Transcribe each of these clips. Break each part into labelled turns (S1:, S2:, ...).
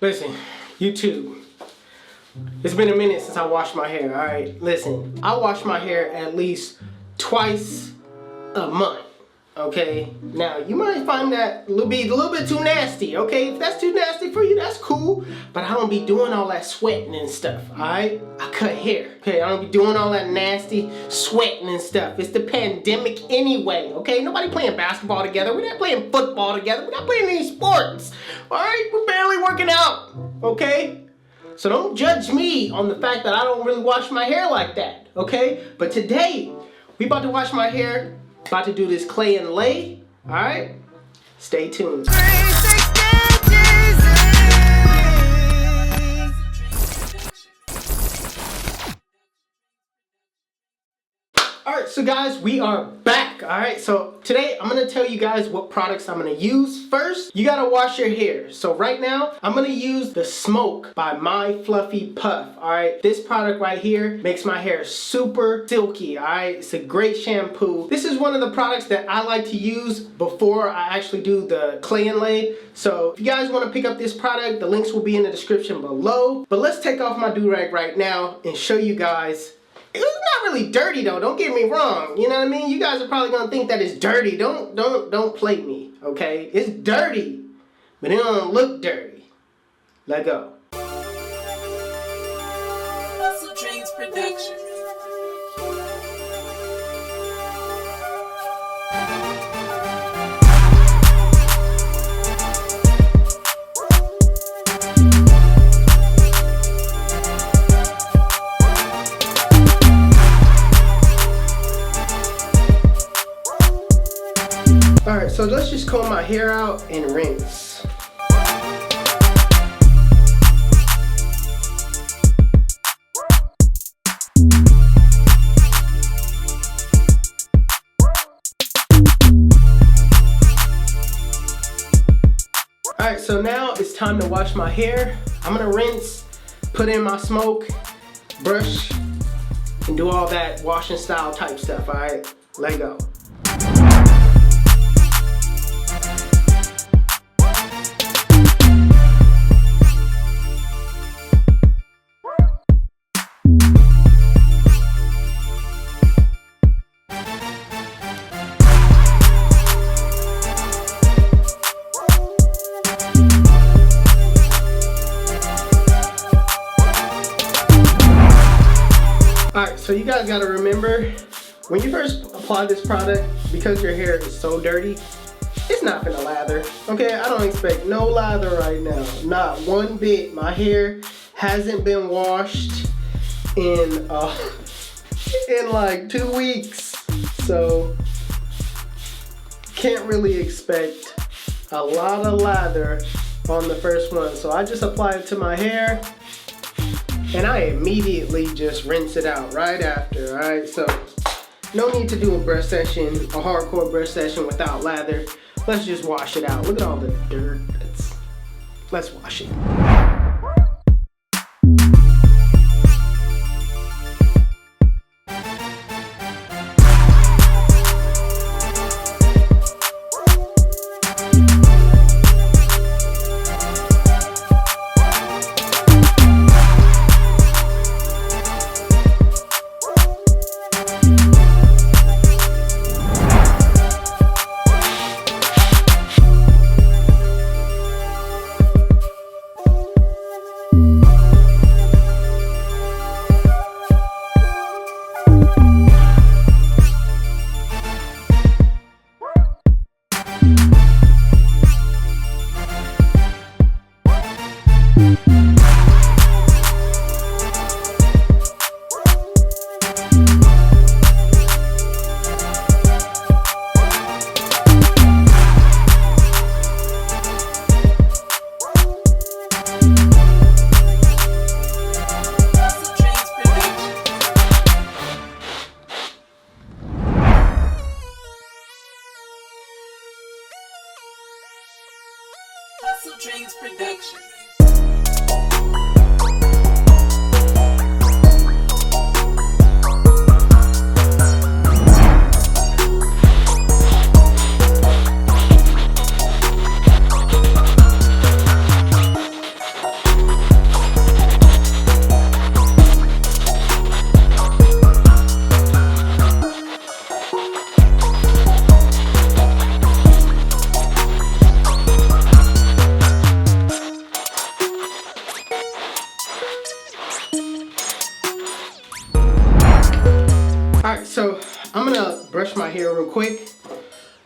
S1: Listen, YouTube, it's been a minute since I washed my hair, alright? Listen, I wash my hair at least twice a month, okay? Now, you might find that a little bit too nasty, okay? If that's too nasty for you, that's cool. But I don't be doing all that sweating and stuff, alright? I cut hair, okay? I don't be doing all that nasty sweating and stuff. It's the pandemic anyway, okay? Nobody playing basketball together. We're not playing football together. We're not playing any sports, alright? We're barely working out, okay? So don't judge me on the fact that I don't really wash my hair like that, okay? But today, we about to wash my hair, about to do this clay and lay, all right? Stay tuned. Alright, so guys, we are back, alright? So today, I'm going to tell you guys what products I'm going to use. First, you got to wash your hair. So right now, I'm going to use the Smoke by MyFluffyPuff, alright? This product right here makes my hair super silky, alright? It's a great shampoo. This is one of the products that I like to use before I actually do the clay and lay. So if you guys want to pick up this product, the links will be in the description below. But let's take off my do-rag right now and show you guys. It's not really dirty though, don't get me wrong. You know what I mean? You guys are probably gonna think that it's dirty. Don't play me, okay? It's dirty, but it don't look dirty. Let go. HustleDreamProduction. Alright, so let's just comb my hair out and rinse. Alright, so now it's time to wash my hair. I'm gonna rinse, put in my smoke, brush, and do all that washing style type stuff, alright? Let go. Alright, so you guys gotta remember, when you first apply this product, because your hair is so dirty, it's not gonna lather. Okay, I don't expect no lather right now. Not one bit. My hair hasn't been washed in like 2 weeks. So can't really expect a lot of lather on the first one. So I just apply it to my hair. And I immediately just rinse it out right after, alright? So, no need to do a brush session, a hardcore brush session without lather. Let's just wash it out. Look at all the dirt. Let's wash it.
S2: HustleDreamProduction.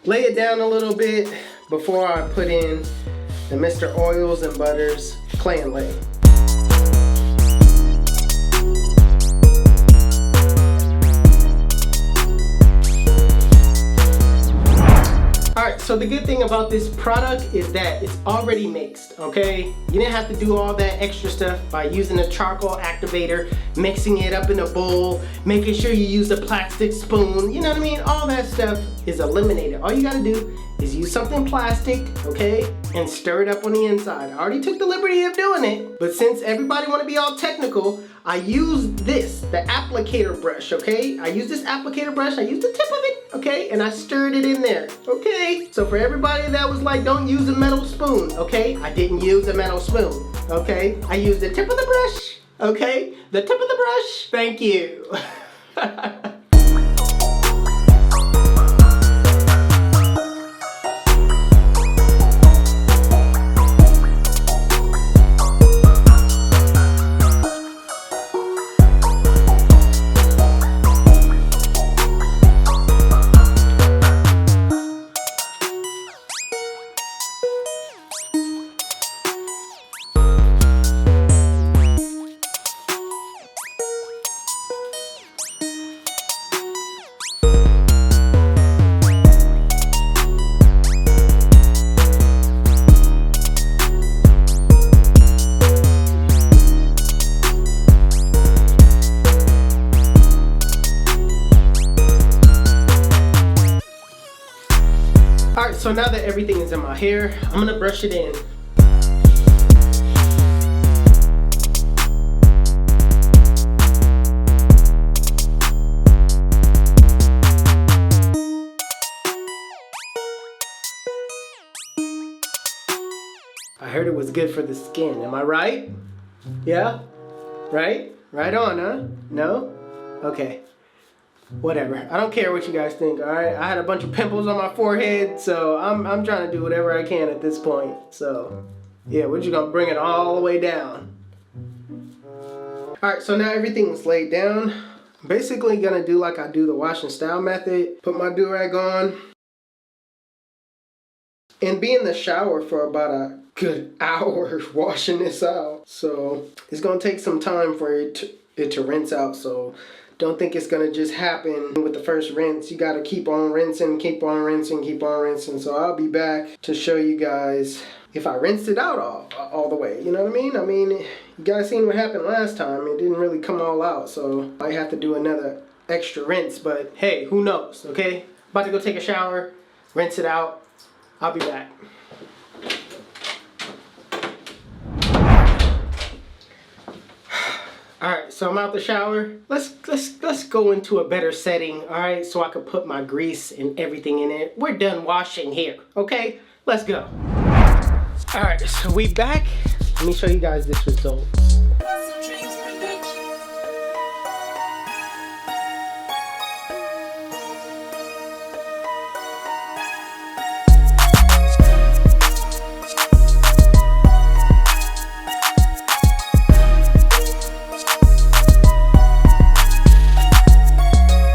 S1: lay it down a little bit before I put in the Mr. Oils and Butters Clay and Lay. Alright, so the good thing about this product is that it's already mixed, okay? You didn't have to do all that extra stuff by using a charcoal activator, mixing it up in a bowl, making sure you use a plastic spoon, you know what I mean? All that stuff is eliminated. All you gotta do is use something plastic, okay? And stir it up on the inside. I already took the liberty of doing it, but since everybody wanna be all technical, I use this, the applicator brush, okay? I use this applicator brush, I use the tip of it, okay? And I stirred it in there, okay? So for everybody that was like, don't use a metal spoon, okay? I didn't use a metal spoon, okay? I used the tip of the brush, okay? The tip of the brush, thank you. Alright, so now that everything is in my hair, I'm gonna brush it in. I heard it was good for the skin, am I right? Yeah? Right? Right on, huh? No? Okay. Whatever. I don't care what you guys think, alright? I had a bunch of pimples on my forehead, so I'm trying to do whatever I can at this point. So, yeah, we're just gonna bring it all the way down. Alright, so now everything's laid down. I'm basically gonna do like I do the wash and style method. Put my do-rag on. And be in the shower for about a good hour washing this out. So, it's gonna take some time for it to rinse out, so don't think it's gonna just happen with the first rinse. You gotta keep on rinsing, keep on rinsing, keep on rinsing. So I'll be back to show you guys if I rinsed it out all the way. You know what I mean? I mean, you guys seen what happened last time. It didn't really come all out, so I have to do another extra rinse. But hey, who knows, okay? About to go take a shower, rinse it out. I'll be back. Alright, so I'm out the shower. Let's go into a better setting, alright, so I can put my grease and everything in it. We're done washing here, okay? Let's go. Alright, so we back. Let me show you guys this result.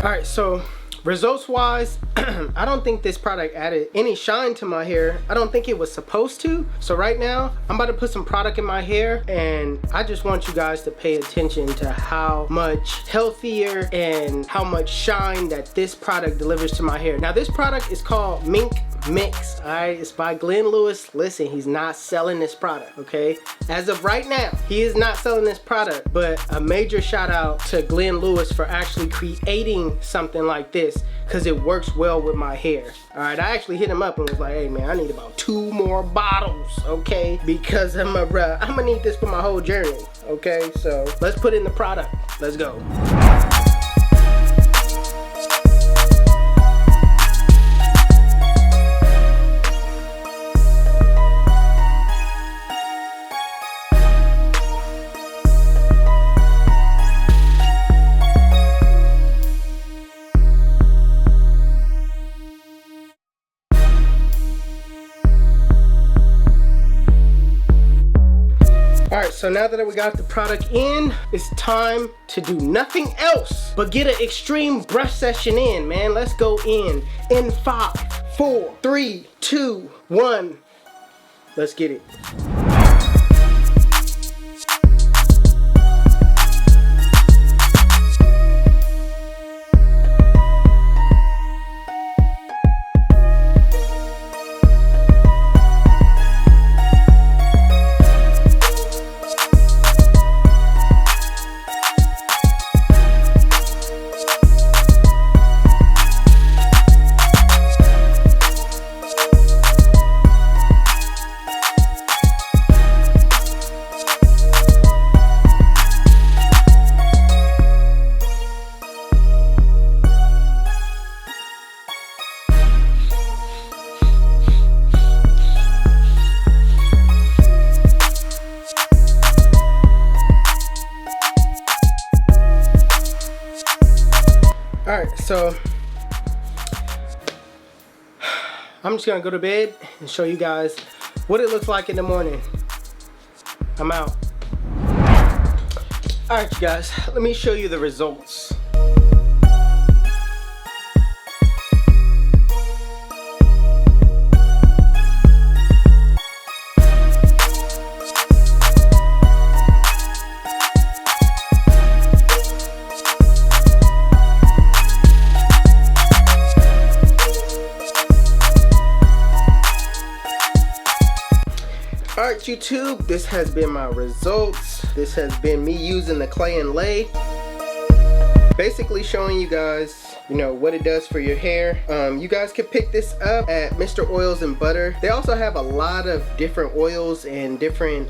S1: Alright, so results wise, I don't think this product added any shine to my hair. I don't think it was supposed to. So right now, I'm about to put some product in my hair, and I just want you guys to pay attention to how much healthier and how much shine that this product delivers to my hair. Now this product is called Mink Mix, alright? It's by Glenn Lewis. Listen, he's not selling this product, okay? As of right now, he is not selling this product, but a major shout out to Glenn Lewis for actually creating something like this, because it works well with my hair. Alright, I actually hit him up and was like, hey man, I need about 2 more bottles, okay? Because I'm gonna need this for my whole journey, okay? So let's put in the product. Let's go. Alright, so now that we got the product in, it's time to do nothing else but get an extreme brush session in, man. Let's go in 5, 4, 3, 2, 1. Let's get it. Alright, so I'm just gonna go to bed and show you guys what it looks like in the morning. I'm out. Alright, you guys, let me show you the results. Alright YouTube, this has been my results. This has been me using the clay and lay. Basically showing you guys, you know, what it does for your hair. You guys can pick this up at Mr. Oils and Butter. They also have a lot of different oils and different,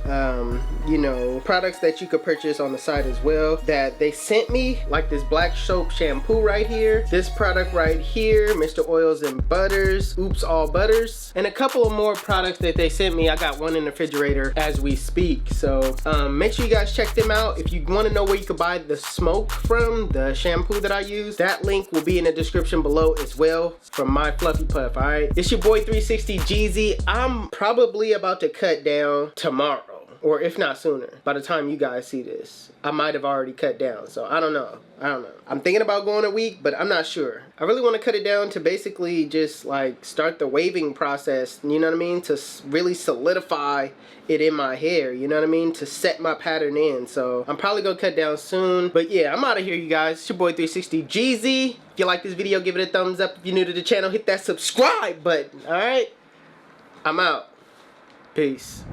S1: you know, products that you could purchase on the site as well that they sent me, like this black soap shampoo right here, this product right here, Mr. Oils and Butters, Oops All Butters, and a couple of more products that they sent me. I got one in the refrigerator as we speak. So make sure you guys check them out. If you want to know where you could buy the smoke from, the shampoo that I use, that link will be in the description below as well from MyFluffyPuff. All right, it's your boy 360 Jeezy. I'm probably about to cut down tomorrow, or if not sooner. By the time you guys see this, I might have already cut down, so I don't know. I'm thinking about going a week, but I'm not sure. I really want to cut it down to basically just like start the waving process, you know what I mean, to really solidify it in my hair, you know what I mean, to set my pattern in. So I'm probably gonna cut down soon, but yeah, I'm out of here, you guys. It's your boy 360 Jeezy. If you like this video, give it a thumbs up. If you're new to the channel, hit that subscribe button. All right, I'm out. Peace.